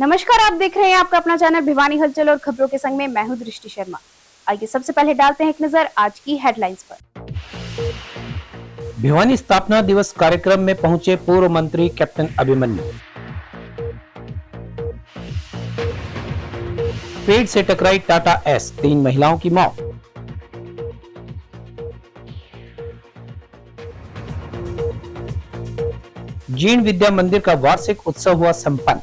नमस्कार, आप देख रहे हैं आपका अपना चैनल भिवानी हलचल और खबरों के संग में मैं हूं दृष्टि शर्मा। आइए सबसे पहले डालते हैं एक नजर आज की हेडलाइंस पर। भिवानी स्थापना दिवस कार्यक्रम में पहुंचे पूर्व मंत्री कैप्टन अभिमन्यु। पेड़ से टकराई टाटा एस, 3 महिलाओं की मौत। जीण विद्या मंदिर का वार्षिक उत्सव हुआ संपन्न।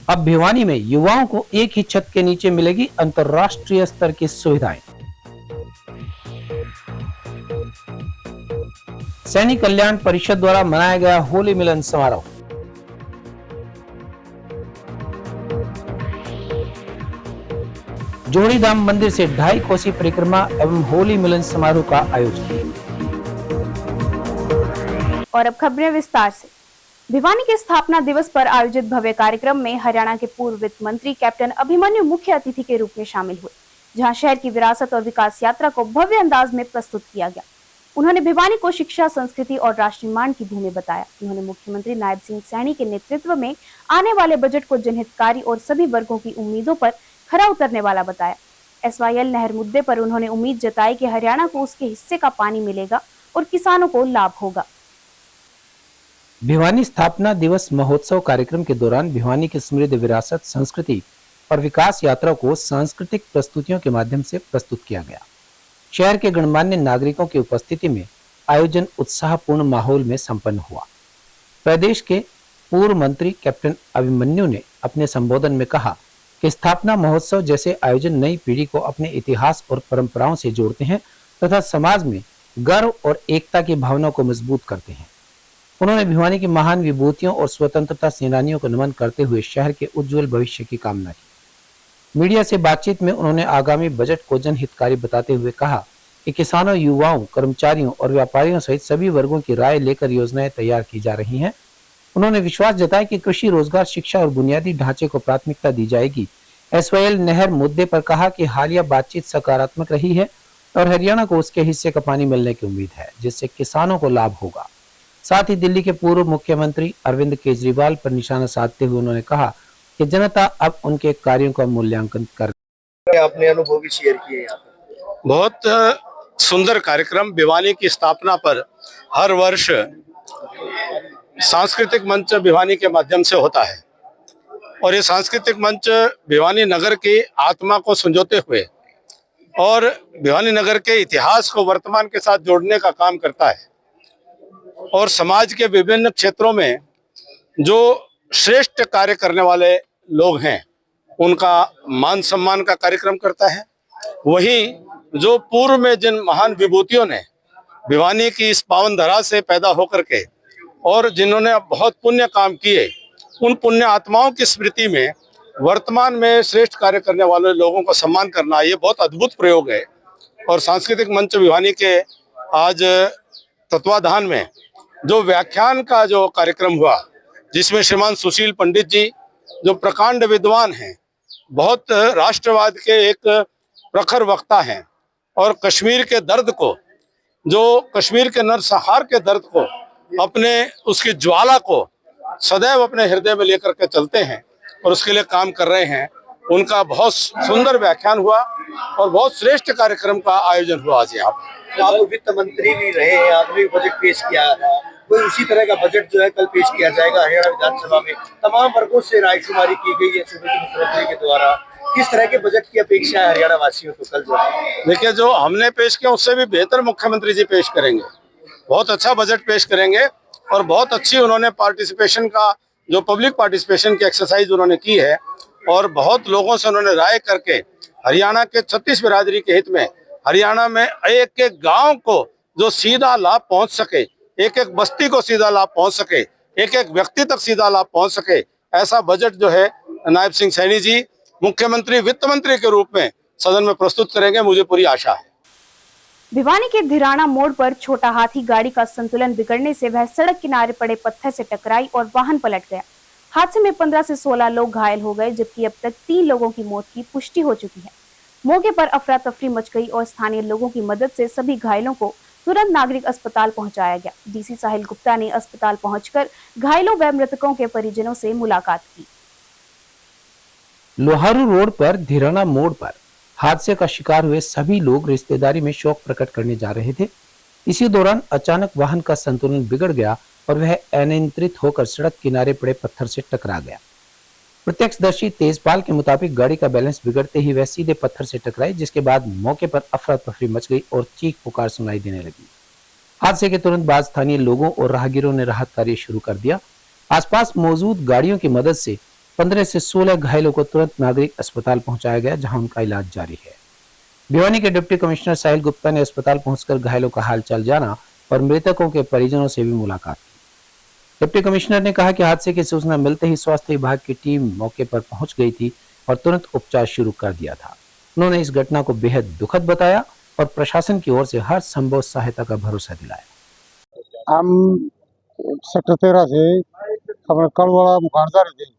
अब भिवानी में युवाओं को एक ही छत के नीचे मिलेगी अंतर्राष्ट्रीय स्तर की सुविधाएं। सैनिक कल्याण परिषद द्वारा मनाया गया होली मिलन समारोह। जोड़ीधाम मंदिर से 2.5 कोसी परिक्रमा एवं होली मिलन समारोह का आयोजन। और अब खबरें विस्तार से। भिवानी के स्थापना दिवस पर आयोजित भव्य कार्यक्रम में हरियाणा के पूर्व वित्त मंत्री कैप्टन अभिमन्यु मुख्य अतिथि के रूप में शामिल हुए, जहां शहर की विरासत और विकास यात्रा को भव्य अंदाज में प्रस्तुत किया गया। उन्होंने भिवानी को शिक्षा, संस्कृति और राष्ट्र निर्माण की भूमि बताया। उन्होंने मुख्यमंत्री नायब सिंह सैनी के नेतृत्व में आने वाले बजट को जनहितकारी और सभी वर्गों की उम्मीदों पर खरा उतरने वाला बताया। SYL नहर मुद्दे पर उन्होंने उम्मीद जताई कि हरियाणा को उसके हिस्से का पानी मिलेगा और किसानों को लाभ होगा। भिवानी स्थापना दिवस महोत्सव कार्यक्रम के दौरान भिवानी की समृद्ध विरासत, संस्कृति और विकास यात्रा को सांस्कृतिक प्रस्तुतियों के माध्यम से प्रस्तुत किया गया। शहर के गणमान्य नागरिकों की उपस्थिति में आयोजन उत्साहपूर्ण माहौल में संपन्न हुआ। प्रदेश के पूर्व मंत्री कैप्टन अभिमन्यु ने अपने संबोधन में कहा कि स्थापना महोत्सव जैसे आयोजन नई पीढ़ी को अपने इतिहास और परंपराओं से जोड़ते हैं तथा समाज में गर्व और एकता की भावना को मजबूत करते हैं। उन्होंने भिवानी की महान विभूतियों और स्वतंत्रता सेनानियों को नमन करते हुए शहर के उज्जवल भविष्य की कामना की। मीडिया से बातचीत में उन्होंने आगामी बजट को जनहितकारी बताते हुए कहा कि किसानों, युवाओं, कर्मचारियों और व्यापारियों सहित सभी वर्गों की राय लेकर योजनाएं तैयार की जा रही हैं। उन्होंने विश्वास जताया कि कृषि, रोजगार, शिक्षा और बुनियादी ढांचे को प्राथमिकता दी जाएगी। SYL नहर मुद्दे पर कहा कि हालिया बातचीत सकारात्मक रही है और हरियाणा को उसके हिस्से का पानी मिलने की उम्मीद है, जिससे किसानों को लाभ होगा। साथ ही दिल्ली के पूर्व मुख्यमंत्री अरविंद केजरीवाल पर निशाना साधते हुए उन्होंने कहा कि जनता अब उनके कार्यों का मूल्यांकन कर। आपने अनुभव भी शेयर किए। बहुत सुंदर कार्यक्रम भिवानी की स्थापना पर हर वर्ष सांस्कृतिक मंच भिवानी के माध्यम से होता है और ये सांस्कृतिक मंच भिवानी नगर की आत्मा को संजोते हुए और भिवानी नगर के इतिहास को वर्तमान के साथ जोड़ने का काम करता है और समाज के विभिन्न क्षेत्रों में जो श्रेष्ठ कार्य करने वाले लोग हैं उनका मान सम्मान का कार्यक्रम करता है। वहीं जो पूर्व में जिन महान विभूतियों ने भिवानी की इस पावन धरा से पैदा होकर के और जिन्होंने बहुत पुण्य काम किए, उन पुण्य आत्माओं की स्मृति में वर्तमान में श्रेष्ठ कार्य करने वाले लोगों को सम्मान करना, ये बहुत अद्भुत प्रयोग है। और सांस्कृतिक मंच भिवानी के आज तत्वाधान में जो व्याख्यान का जो कार्यक्रम हुआ, जिसमें श्रीमान सुशील पंडित जी जो प्रकांड विद्वान हैं, बहुत राष्ट्रवाद के एक प्रखर वक्ता हैं और कश्मीर के दर्द को, जो कश्मीर के नरसंहार के दर्द को, अपने उसकी ज्वाला को सदैव अपने हृदय में लेकर के चलते हैं और उसके लिए काम कर रहे हैं। उनका बहुत सुंदर व्याख्यान हुआ और बहुत श्रेष्ठ कार्यक्रम का आयोजन हुआ आज यहाँ। आप वित्त मंत्री भी रहे हैं, आपने बजट पेश किया था, कोई उसी तरह का बजट जो है कल पेश किया जाएगा हरियाणा विधानसभा में। तमाम वर्गों से रायशुमारी की गई है सूबे के मुख्यमंत्री के द्वारा। किस तरह के बजट की अपेक्षा है हरियाणा वासियों को कल? जो देखिए, जो हमने पेश किया उससे भी बेहतर मुख्यमंत्री जी पेश करेंगे। बहुत अच्छा बजट पेश करेंगे और बहुत अच्छी उन्होंने पार्टिसिपेशन का, जो पब्लिक पार्टिसिपेशन की एक्सरसाइज उन्होंने की है और बहुत लोगों से उन्होंने राय करके हरियाणा के 36 बिरादरी के हित में हरियाणा में एक एक गांव को जो सीधा लाभ पहुंच सके, एक एक बस्ती को सीधा लाभ पहुंच सके, एक एक व्यक्ति तक सीधा लाभ पहुंच सके, ऐसा बजट जो है नायब सिंह सैनी जी मुख्यमंत्री, वित्त मंत्री के रूप में सदन में प्रस्तुत करेंगे, मुझे पूरी आशा है। भिवानी के धिराना मोड़ पर छोटा हाथी गाड़ी का संतुलन बिगड़ने से वह सड़क किनारे पड़े पत्थर से टकराई और वाहन पलट गया। हादसे में 15 से 16 लोग घायल हो गए, जबकि अब तक 3 लोगों की मौत की पुष्टि हो चुकी है। मौके पर अफरा तफरी मच गई और स्थानीय लोगों की मदद से सभी घायलों को तुरंत नागरिक अस्पताल पहुंचाया गया। डीसी साहिल गुप्ता ने अस्पताल पहुंचकर घायलों व मृतकों के परिजनों से मुलाकात की। लोहारू रोड पर धीराना मोड़ पर हादसे का शिकार हुए सभी लोग रिश्तेदारी में शोक प्रकट करने जा रहे थे। इसी दौरान अचानक वाहन का संतुलन बिगड़ गया और वह अनियंत्रित होकर सड़क किनारे पड़े पत्थर से टकरा गया। प्रत्यक्षदर्शी तेजपाल के मुताबिक गाड़ी का बैलेंस बिगड़ते ही वह सीधे पत्थर से टकराई, जिसके बाद मौके पर अफरा तफरी मच गई और चीख पुकार सुनाई देने लगी। हादसे के तुरंत बाद स्थानीय लोगों और राहगीरों ने राहत कार्य शुरू कर दिया। आसपास मौजूद गाड़ियों की मदद से 15 से 16 घायलों को तुरंत नागरिक अस्पताल पहुंचाया गया, जहां उनका इलाज जारी है। भिवानी के डिप्टी कमिश्नर साहिल गुप्ता ने अस्पताल पहुंचकर घायलों का हालचाल जाना और मृतकों के परिजनों से भी मुलाकात की। डिप्टी कमिश्नर ने कहा कि हादसे की सूचना मिलते ही स्वास्थ्य विभाग की टीम मौके पर पहुंच गई थी और तुरंत उपचार शुरू कर दिया था। उन्होंने इस घटना को बेहद दुखद बताया और प्रशासन की ओर से हर संभव सहायता का भरोसा दिलाया। हम सेक्टर 13 से अपने कड़वाड़ा मुखान जा रहे थे।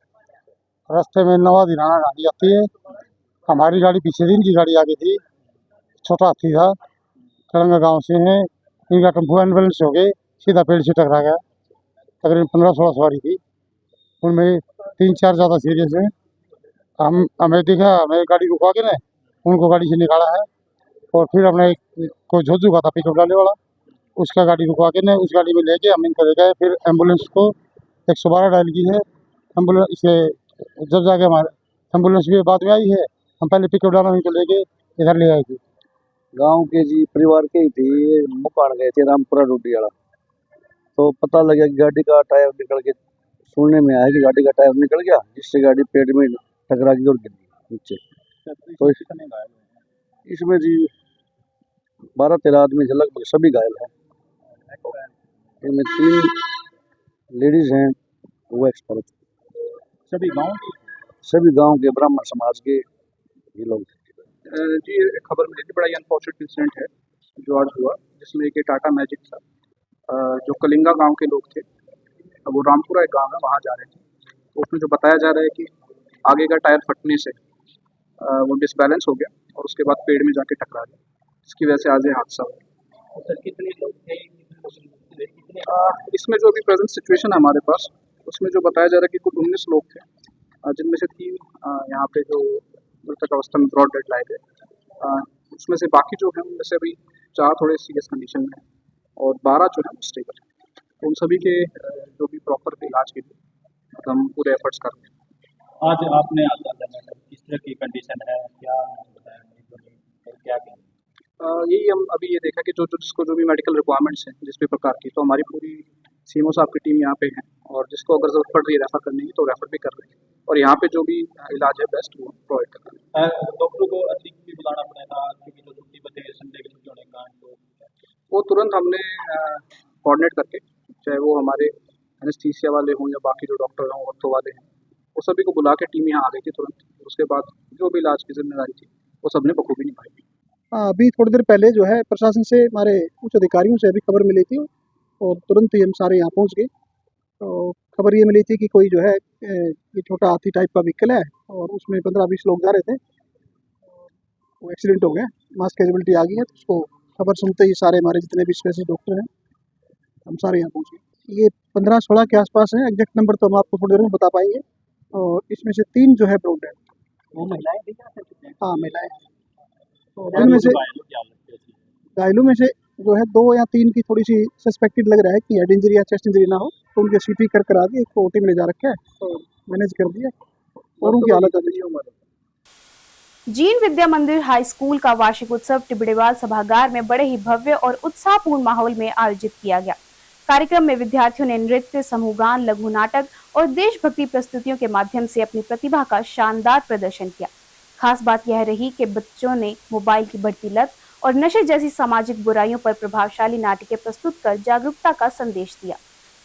रास्ते में नवा दिनाना गाड़ी आती है। हमारी गाड़ी पीछे दिन की गाड़ी आगे थी। छोटा हाथी था, कलंगा गांव से है। इनका टेम्पो एम्बुलेंस हो गए, सीधा पेड़ से टकरा गया। तकरीबन 15-16 सवारी थी, उनमें 3-4 ज़्यादा सीरियस है। हमें देखा, हमें गाड़ी रुकवा के ना उनको गाड़ी से निकाला है और फिर हमने कोई झोझू का था पिकअप डाले वाला, उसका गाड़ी रुकवा के ना उस गाड़ी में लेके हम इनका ले गए। फिर एम्बुलेंस को 112 डायल की है। एम्बुलेंस से जब जाके हमारे एम्बुलेंस भी बाद में आई है, हम पहले पिकअप डाला इनको लेके इधर ले आए थे। गांव के जी परिवार के ही थे, मुकान गए थे रामपुरा रोटी वाला। तो पता लगा कि गाड़ी का टायर निकल के, सुनने में आया कि गाड़ी का टायर निकल गया, जिससे गाड़ी पेड़ में टकरा गई और गिर गई नीचे। तो इसमें जी 12-13 आदमी से लगभग सभी घायल हैं। इनमें 3 लेडीज हैं, वो एक्सपर्ट। सभी गांव के ब्राह्मण समाज के ये लोग। जी खबर मिली थी, बड़ा ही अनफॉर्चुनेट इंसिडेंट है जो आज हुआ, जिसमें एक टाटा मैजिक था, जो कलिंगा गांव के लोग थे। अब वो रामपुरा एक गांव है, वहाँ जा रहे थे। तो उसमें जो बताया जा रहा है कि आगे का टायर फटने से वो डिसबैलेंस हो गया और उसके बाद पेड़ में जाके टकरा गया, जिसकी वजह से आज ये हादसा हुआ। सर कितने लोग थे? इसमें जो अभी प्रेजेंट सिचुएशन है हमारे पास, उसमें जो बताया जा रहा है कि कुल 19 लोग थे, जिनमें से 3 यहाँ पे जो मृतक अवस्था में ब्रॉड डेड लाए गए। उसमें से बाकी जो है उनमें से अभी 4 थोड़े सीरियस कंडीशन में है और 12 जो है स्टेबल है। तो उन सभी के जो भी प्रॉपर इलाज के लिए हम पूरे एफर्ट्स कर रहे हैं। आज आपने किस तरह की कंडीशन है, क्या क्या यही हम अभी ये देखा कि जो जिसको जो भी मेडिकल रिक्वायरमेंट्स हैं जिस भी प्रकार की, तो हमारी पूरी सीएमओ साहब की टीम यहाँ पे है और जिसको अगर जरूरत पड़ रही है रेफर करने की तो रेफर भी कर रहे हैं और यहाँ पे जो भी इलाज है बेस्ट वो प्रोवाइड कर रहे हैं। डॉक्टर को अतिरिक्त भी बुलाना पड़ेगा क्योंकि जो छुट्टी बताइए संडे की छुट्टी होने का, तो वो तुरंत हमने कोऑर्डिनेट करके, चाहे वो हमारे एनेस्थीसिया वाले हों या बाकी जो डॉक्टर हों, ऑर्थो वाले हैं, वो सभी को बुला के टीम यहाँ आ गई थी तुरंत। उसके बाद जो भी इलाज की जिम्मेदारी थी वो सबने बखूबी निभाई। अभी थोड़ी देर पहले जो है प्रशासन से, हमारे उच्च अधिकारियों से अभी खबर मिली थी और तुरंत ही हम सारे यहाँ पहुँच गए। तो खबर ये मिली थी कि कोई जो है ये छोटा हाथी टाइप का व्हीकल है और उसमें 15-20 लोग जा रहे थे, वो एक्सीडेंट हो गया, मास कैजुअलिटी आ गई है। तो उसको खबर सुनते ही सारे हमारे जितने भी स्पेशलिस्ट डॉक्टर हैं हम सारे यहाँ पहुँच गए। ये 15-16 के आसपास है, एग्जैक्ट नंबर तो हम आपको थोड़ी देर में बता पाएंगे। और इसमें से 3 जो है ब्रॉड डेड। वो महिलाएं भी? हाँ महिलाएं। और इनमें से घायलों में से जो है 2 या 3 की थोड़ी सी सस्पेक्टेड लग रहा है कि हेड इंजरी या चेस्ट इंजरी ना हो, तो उनके सीटी कर करा के एक ओटी में ले जा रखा है और मैनेज कर दिया और उनकी हालत अच्छी है। जीन विद्या मंदिर हाई स्कूल का वार्षिक उत्सव टिबड़ेवाल सभागार में बड़े ही भव्य और उत्साहपूर्ण माहौल में आयोजित किया गया। कार्यक्रम में विद्यार्थियों ने नृत्य, समूह गान, लघु नाटक और देशभक्ति प्रस्तुतियों के माध्यम से अपनी प्रतिभा का शानदार प्रदर्शन किया। खास बात यह रही कि बच्चों ने मोबाइल की बढ़ती लत और नशे जैसी सामाजिक बुराइयों पर प्रभावशाली नाटिकें प्रस्तुत कर जागरूकता का संदेश दिया।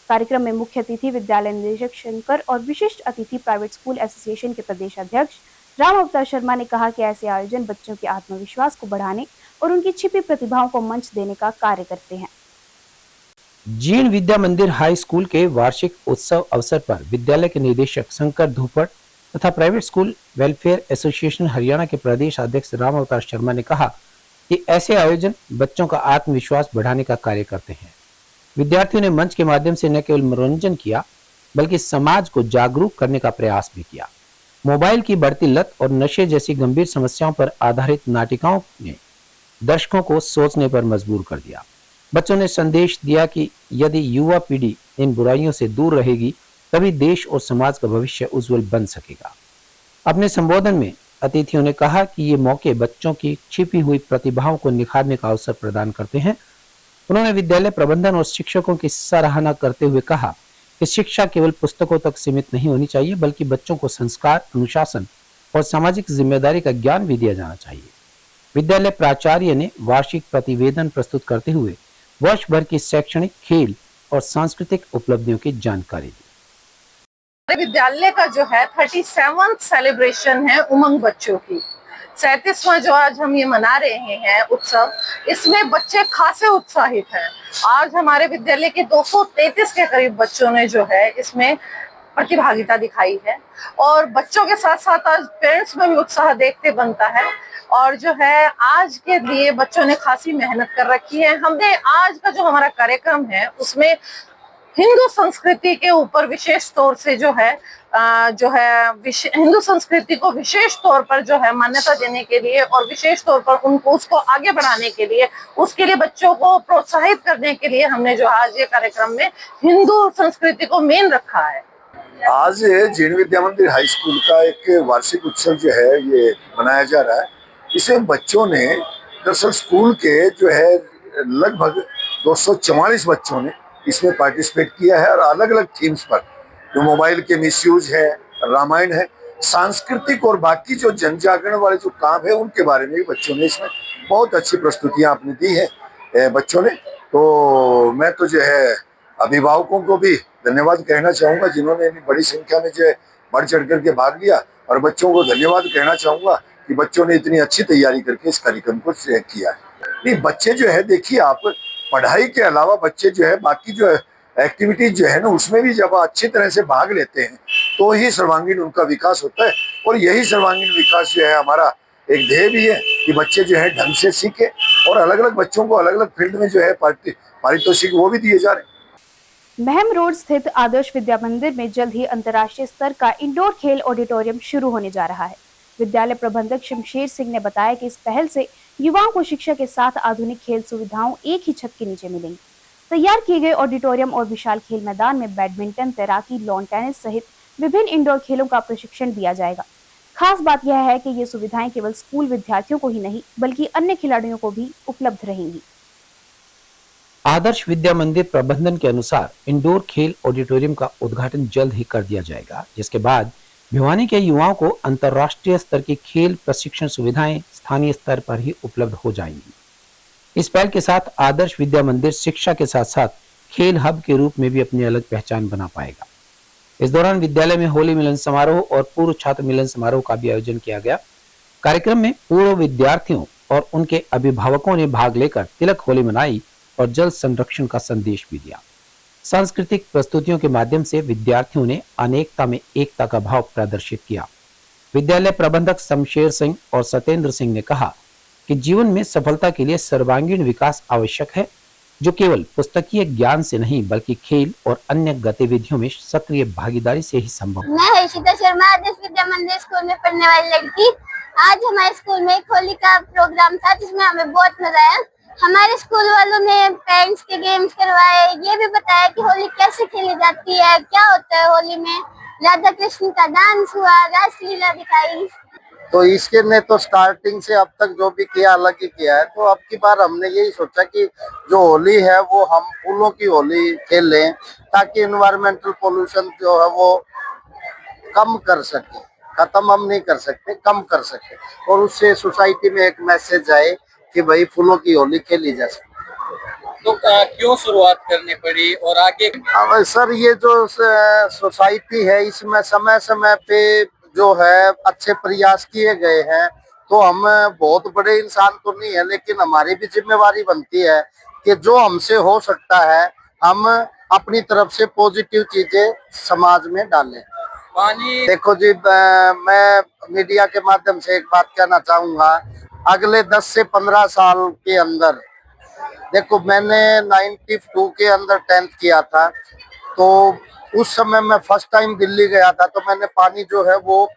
कार्यक्रम में मुख्य अतिथि विद्यालय निदेशक शंकर और विशिष्ट अतिथि प्राइवेट स्कूल एसोसिएशन के प्रदेश अध्यक्ष राम अवतार शर्मा ने कहा कि ऐसे आयोजन बच्चों के आत्मविश्वास को बढ़ाने और उनकी छिपी प्रतिभाओं को मंच देने का कार्य करते हैं। जीन विद्या मंदिर हाई स्कूल के वार्षिक उत्सव अवसर पर विद्यालय के निदेशक शंकर धूपट तथा private school welfare association Haryana के प्रदेश अध्यक्ष राम अवतार शर्मा ने कहा कि ऐसे आयोजन बच्चों का आत्मविश्वास बढ़ाने का कार्य करते हैं। विद्यार्थियों ने मंच के माध्यम से न केवल मनोरंजन किया बल्कि समाज को जागरूक करने का प्रयास भी किया। मोबाइल की बढ़ती लत और नशे जैसी गंभीर समस्याओं पर आधारित नाटिकाओं ने दर्शकों को सोचने पर मजबूर कर दिया। बच्चों ने संदेश दिया कि यदि युवा पीढ़ी इन बुराइयों से दूर रहेगी तभी देश और समाज का भविष्य उज्जवल बन सकेगा। अपने संबोधन में अतिथियों ने कहा कि ये मौके बच्चों की छिपी हुई प्रतिभाओं को निखारने का अवसर प्रदान करते हैं। उन्होंने विद्यालय प्रबंधन और शिक्षकों की सराहना करते हुए कहा कि शिक्षा केवल पुस्तकों तक सीमित नहीं होनी चाहिए बल्कि बच्चों को संस्कार, अनुशासन और सामाजिक जिम्मेदारी का ज्ञान भी दिया जाना चाहिए। विद्यालय प्राचार्य ने वार्षिक प्रतिवेदन प्रस्तुत करते हुए वर्ष भर की शैक्षणिक, खेल और सांस्कृतिक उपलब्धियों की जानकारी दी। हमारे विद्यालय का जो है 37वां सेलिब्रेशन है उमंग बच्चों की। 37वां जो आज हम ये मना रहे हैं उत्सव, इसमें बच्चे खासे उत्साहित हैं। आज हमारे विद्यालय के 233 के करीब बच्चों ने जो है इसमें प्रतिभागिता दिखाई है और बच्चों के साथ साथ आज पेरेंट्स में भी उत्साह देखते बनता है। और जो है आज के लिए बच्चों ने खासी मेहनत कर रखी है। हमने आज का जो हमारा कार्यक्रम है उसमें हिंदू संस्कृति के ऊपर विशेष तौर से जो है हिंदू संस्कृति को विशेष तौर पर जो है मान्यता देने के लिए और विशेष तौर पर उनको उसको आगे बढ़ाने के लिए, उसके लिए बच्चों को प्रोत्साहित करने के लिए हमने जो आज ये कार्यक्रम में हिंदू संस्कृति को मेन रखा है। आज जैन विद्या मंदिर हाई स्कूल का एक वार्षिक उत्सव जो है ये मनाया जा रहा है। इसमें बच्चों ने दरअसल स्कूल के जो है लगभग 244 बच्चों ने इसमें पार्टिसिपेट किया है और अलग अलग थीम्स पर, जो मोबाइल के मिसयूज है, रामायण है, सांस्कृतिक और बाकी जो जन जागरण वाले जो काम है उनके बारे में भी बच्चों ने इसमें बहुत अच्छी प्रस्तुतियां आपने दी है बच्चों ने। तो मैं तो जो है अभिभावकों को भी धन्यवाद कहना चाहूँगा जिन्होंने इतनी बड़ी संख्या में जो है बढ़ चढ़ करके भाग लिया, और बच्चों को धन्यवाद कहना चाहूँगा कि बच्चों ने इतनी अच्छी तैयारी करके इस कार्यक्रम को किया है। नहीं, बच्चे जो है देखिए आप पढ़ाई के अलावा बच्चे जो है बाकी जो है एक्टिविटीज जो है ना उसमें भी जब अच्छी तरह से भाग लेते हैं तो ही सर्वांगीण उनका विकास होता है। और यही सर्वांगीण विकास जो है हमारा एक ध्येय भी है कि बच्चे जो है ढंग से सीखे और अलग अलग बच्चों को अलग अलग फील्ड में जो है पारितोषिक वो भी दिए जा रहे हैं। महम रोड स्थित आदर्श विद्या मंदिर में जल्द ही अंतर्राष्ट्रीय स्तर का इंडोर खेल ऑडिटोरियम शुरू होने जा रहा है। विद्यालय प्रबंधक शमशेर सिंह ने बताया कि इस पहल से युवाओं को शिक्षा के साथ आधुनिक खेल सुविधाओं एक ही छत के नीचे मिलेंगी। तैयार किए गए ऑडिटोरियम और विशाल खेल मैदान में बैडमिंटन, तैराकी, लॉन टेनिस सहित विभिन्न इंडोर खेलों का प्रशिक्षण दिया जाएगा। खास बात यह है कि ये सुविधाएं केवल स्कूल विद्यार्थियों को ही नहीं बल्कि अन्य खिलाड़ियों को भी उपलब्ध रहेंगी। आदर्श विद्या मंदिर प्रबंधन के अनुसार इंडोर खेल ऑडिटोरियम का उद्घाटन जल्द ही कर दिया जाएगा, जिसके बाद भिवानी के युवाओं को अंतर्राष्ट्रीय स्तर की खेल प्रशिक्षण सुविधाएं स्थानीय स्तर पर ही उपलब्ध हो जाएंगी। इस पहल के साथ आदर्श विद्या मंदिर शिक्षा के साथ साथ खेल हब के रूप में भी अपनी अलग पहचान बना पाएगा। इस दौरान विद्यालय में होली मिलन समारोह और पूर्व छात्र मिलन समारोह का भी आयोजन किया गया। कार्यक्रम में पूर्व विद्यार्थियों और उनके अभिभावकों ने भाग लेकर तिलक होली मनाई और जल संरक्षण का संदेश भी दिया। सांस्कृतिक प्रस्तुतियों के माध्यम से विद्यार्थियों ने अनेकता में एकता का भाव प्रदर्शित किया। विद्यालय प्रबंधक शमशेर सिंह और सत्येंद्र सिंह ने कहा कि जीवन में सफलता के लिए सर्वांगीण विकास आवश्यक है, जो केवल पुस्तकीय ज्ञान से नहीं बल्कि खेल और अन्य गतिविधियों में सक्रिय भागीदारी से ही संभव है। मैं हर्षिता शर्मा, आदर्श विद्या मंदिर स्कूल में पढ़ने वाली लड़की। आज हमारे स्कूल में एक होली का प्रोग्राम था जिसमें हमें बहुत मजा आया। हमारे स्कूल वालों ने पेरेंट्स के गेम्स करवाए, ये भी बताया कि होली कैसे खेली जाती है, क्या होता है होली में। राधा कृष्ण का डांस हुआ, रासलीला दिखाई। तो इसके ने तो स्टार्टिंग से अब तक जो भी किया अलग ही किया है। तो अब की बार हमने यही सोचा कि जो होली है वो हम फूलों की होली खेल लें ताकि एनवायरमेंटल पोल्यूशन जो है वो कम कर सके। खत्म हम नहीं कर सकते, कम कर सके, और उससे सोसाइटी में एक मैसेज आए कि भाई फूलों की होली खेली जा सकती। तो क्यों शुरुआत करनी पड़ी और आगे? अब सर ये जो सोसाइटी है इसमें समय समय पे जो है अच्छे प्रयास किए गए हैं। तो हम बहुत बड़े इंसान तो नहीं है, लेकिन हमारी भी जिम्मेवारी बनती है कि जो हमसे हो सकता है हम अपनी तरफ से पॉजिटिव चीजें समाज में डालें। पानी देखो जी, मैं मीडिया के माध्यम से एक बात कहना चाहूंगा। अगले 10 से 15 साल के अंदर, देखो मैंने 92 के अंदर 10th किया था, तो उस समय मैं फर्स्ट टाइम दिल्ली गया था, तो मैंने पानी जो है वो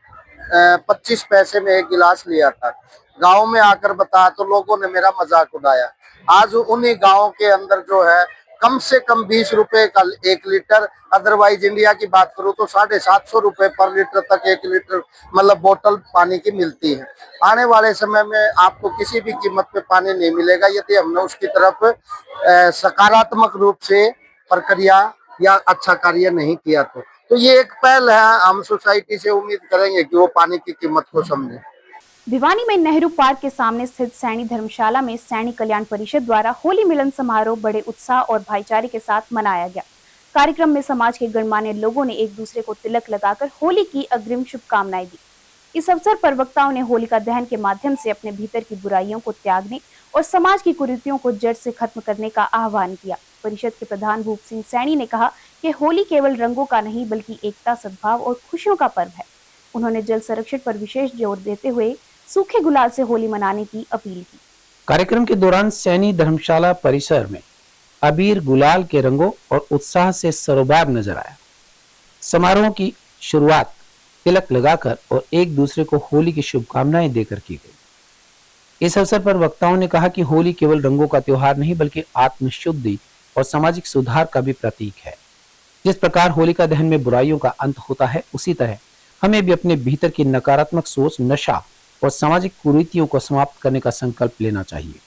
25 पैसे में एक गिलास लिया था। गांव में आकर बताया तो लोगों ने मेरा मजाक उड़ाया। आज उन्हीं गांव के अंदर जो है कम से कम 20 रुपए का 1 लीटर, अदरवाइज इंडिया की बात करूं तो 750 रुपए पर लीटर तक 1 लीटर मतलब बोतल पानी की मिलती है। आने वाले समय में आपको किसी भी कीमत पे पानी नहीं मिलेगा यदि हमने उसकी तरफ सकारात्मक रूप से प्रक्रिया या अच्छा कार्य नहीं किया तो ये एक पहल है। हम सोसाइटी से उम्मीद करेंगे कि वो पानी की कीमत को समझे। भिवानी में नेहरू पार्क के सामने स्थित सैनी धर्मशाला में सैनिक कल्याण परिषद द्वारा होली मिलन समारोह बड़े उत्साह और भाईचारे के साथ मनाया गया। कार्यक्रम में समाज के गणमान्य लोगों ने एक दूसरे को तिलक लगाकर होली की अग्रिम शुभकामनाएं दी। इस अवसर पर वक्ताओं ने होलिका दहन के माध्यम से अपने भीतर की बुराइयों को त्यागने और समाज की कुरीतियों को जड़ से खत्म करने का आह्वान किया। परिषद के प्रधान भूप सिंह सैनी ने कहा कि होली केवल रंगों का नहीं बल्कि एकता, सद्भाव और खुशियों का पर्व है। उन्होंने जल संरक्षण पर विशेष जोर देते हुए सूखे गुलाल से होली मनाने की अपील की। कार्यक्रम के दौरान सैनी धर्मशाला परिसर में अबीर गुलाल के रंगों और उत्साह से सरोबार नजर आया। समारोह की शुरुआत तिलक लगाकर और एक दूसरे को होली की शुभकामनाएं देकर की गई। इस अवसर पर वक्ताओं ने कहा कि होली केवल रंगों का त्योहार नहीं बल्कि आत्मशुद्धि और सामाजिक सुधार का भी प्रतीक है। जिस प्रकार होलिका दहन में बुराइयों का अंत होता है, उसी तरह हमें भी अपने भीतर की नकारात्मक सोच, नशा और सामाजिक कुरीतियों को समाप्त करने का संकल्प लेना चाहिए।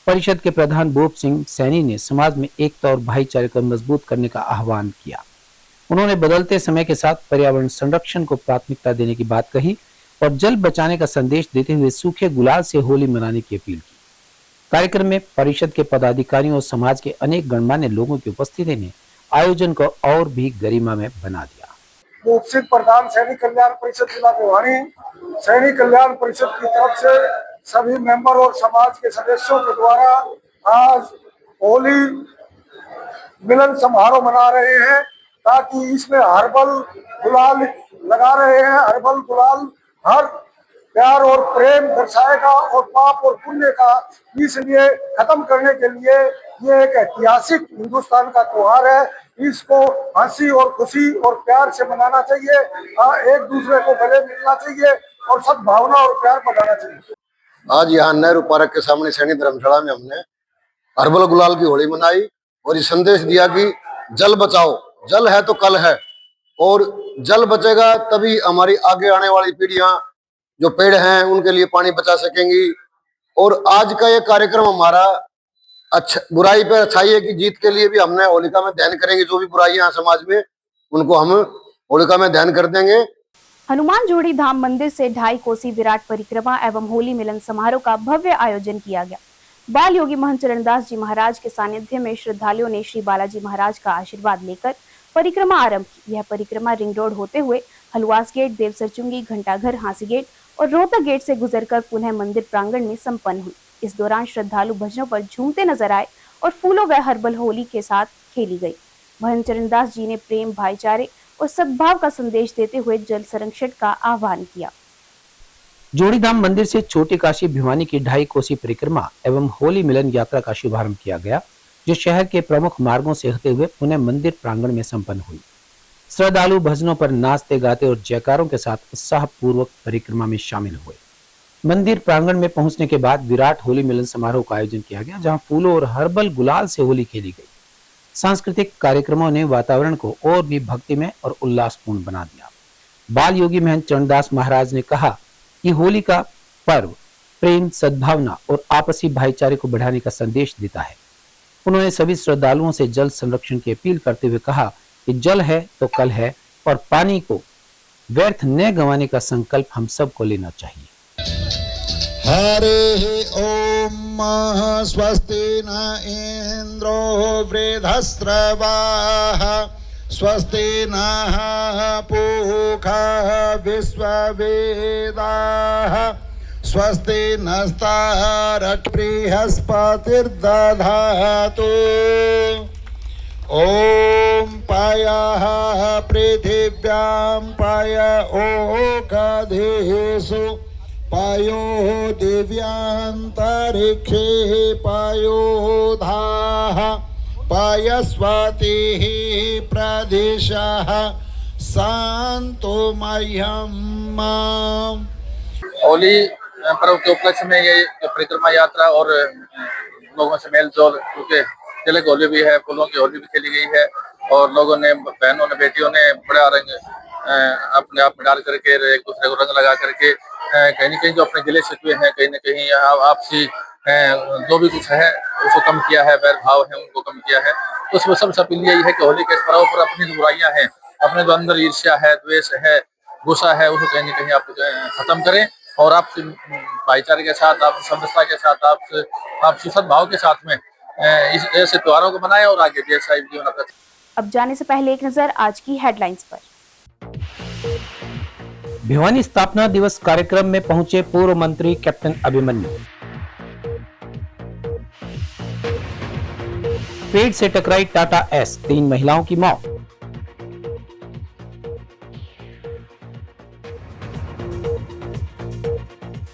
परिषद के प्रधान भूप सिंह सैनी ने समाज में एकता और भाईचारे को मजबूत करने का आह्वान किया। उन्होंने बदलते समय के साथ पर्यावरण संरक्षण को प्राथमिकता देने की बात कही और जल बचाने का संदेश देते हुए सूखे गुलाल से होली मनाने की अपील की। कार्यक्रम में परिषद के पदाधिकारियों और समाज के अनेक गणमान्य लोगों की उपस्थिति ने आयोजन को और भी गरिमा में बना दिया। भूप सिंह प्रधान सैनिक कल्याण परिषद जिला भिवानी, सैनिक कल्याण परिषद की तरफ से सभी मेंबर और समाज के सदस्यों के द्वारा आज होली मिलन समारोह मना रहे हैं, ताकि इसमें हर्बल गुलाल लगा रहे हैं। हर्बल गुलाल हर प्यार और प्रेम दर्शाएगा और पाप और पुण्य का इसलिए खत्म करने के लिए ये एक ऐतिहासिक हिंदुस्तान का त्योहार है। इसको हंसी और खुशी और प्यार से मनाना चाहिए, एक दूसरे को गले मिलना चाहिए और सद्भावना और प्यार बढ़ाना चाहिए। आज यहाँ नेहरू पार्क के सामने सैनी धर्मशाला में हमने हर्बल गुलाल की होली मनाई और ये संदेश दिया कि जल बचाओ, जल है तो कल है और जल बचेगा तभी हमारी आगे आने वाली पीढ़ियां जो पेड़ हैं उनके लिए पानी बचा सकेंगी। और आज का ये कार्यक्रम हमारा अच्छा बुराई पर अच्छाई की जीत के लिए भी हमने होलिका में दहन करेंगे। जो भी बुराइयां हैं समाज में उनको हम होलिका में दहन कर देंगे। हनुमान जोड़ी धाम मंदिर से 2.5 कोसी विराट परिक्रमा एवं होली मिलन समारोह का भव्य आयोजन किया गया। बाल योगी महंत चरणदास जी महाराज के सानिध्य में श्रद्धालुओं ने श्री बालाजी महाराज का आशीर्वाद लेकर परिक्रमा आरंभ की। यह परिक्रमा रिंग रोड होते हुए हलवास गेट, देवसरचुंगी, घंटाघर, हांसी गेट और रोहतक गेट से गुजरकर पुनः मंदिर प्रांगण में संपन्न हुई। इस दौरान श्रद्धालु भजनों पर झूमते नजर आए और फूलों व हर्बल होली के साथ खेली गई। महंत चरणदास जी ने प्रेम, भाईचारे और सद्भाव का संदेश देते हुए जल संरक्षण का आह्वान किया। जोड़ीधाम मंदिर से छोटी काशी भिवानी की 2.5 कोसी परिक्रमा एवं होली मिलन यात्रा का शुभारंभ किया गया, जो शहर के प्रमुख मार्गों से होते हुए पुनः मंदिर प्रांगण में संपन्न हुई। श्रद्धालु भजनों पर नाचते गाते और जयकारों के साथ उत्साह पूर्वक परिक्रमा में शामिल हुए। मंदिर प्रांगण में पहुंचने के बाद विराट होली मिलन समारोह का आयोजन किया गया, जहां फूलों और हर्बल गुलाल से होली खेली गई। सांस्कृतिक कार्यक्रमों ने वातावरण को और भी भक्तिमय और उल्लासपूर्ण बना दिया। बाल योगी महंत चरणदास महाराज ने कहा कि होली का पर्व प्रेम, सद्भावना और आपसी भाईचारे को बढ़ाने का संदेश देता है। उन्होंने सभी श्रद्धालुओं से जल संरक्षण की अपील करते हुए कहा कि जल है तो कल है और पानी को व्यर्थ न गंवाने का संकल्प हम सबको लेना चाहिए। हरे ओम स्वस्ति न इंद्रो वृद्धस्रवाः स्वस्ति नः पूषा विश्ववेदाः स्वस्ति नस्तारः बृहस्पतिर्दधातु। ओम पायः पृथिव्यां पाय ओषधीषु पायो दिव्यांतरिक्षे पायोधाः पायस्वतिः प्रदिशः शान्तो मह्यं माम्। होली पर्व के उपलक्ष्य में ये परिक्रमा यात्रा और लोगों से मेल जोल, क्योंकि तिलक होली भी है, फूलों की होली भी खेली गई है और लोगों ने, बहनों ने, बेटियों ने बड़ा रंग अपने आप में डाल करके एक दूसरे को रंग लगा करके कहीं न कहीं जो अपने गिले शिकवे हैं, कहीं न कहीं आपसी जो भी कुछ है उसको कम किया है, वैर भाव है उनको कम किया है। तो उसमें सबसे अपील यही है कि होली के इस पर्व पर अपनी जो बुराइयां हैं, अपने जो अंदर ईर्ष्या है, द्वेष है, गुस्सा है, उसको कहीं न कहीं आप खत्म करें और आपसे भाईचारे के साथ, आपसे समरसता के साथ, आपसे सद्भाव के साथ में इस ऐसे त्योहारों को मनाएं और आगे देश का जीवन अपना। अब जाने से पहले एक नजर आज की हेडलाइंस पर। भिवानी स्थापना दिवस कार्यक्रम में पहुंचे पूर्व मंत्री कैप्टन अभिमन्यु। पेड़ से टकराई टाटा एस, 3 महिलाओं की मौत।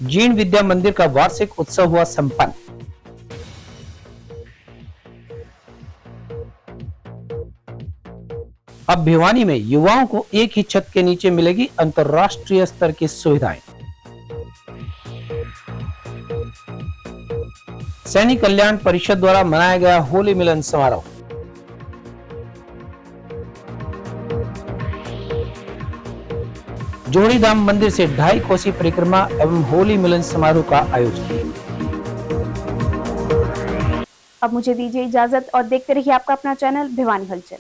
जीण विद्या मंदिर का वार्षिक उत्सव हुआ संपन्न। अब भिवानी में युवाओं को एक ही छत के नीचे मिलेगी अंतर्राष्ट्रीय स्तर की सुविधाएं। सैनिक कल्याण परिषद द्वारा मनाया गया होली मिलन समारोह। जोड़ीधाम मंदिर से 2.5 कोसी परिक्रमा एवं होली मिलन समारोह का आयोजन। अब मुझे दीजिए इजाजत और देखते रहिए आपका अपना चैनल भिवानी हलचल।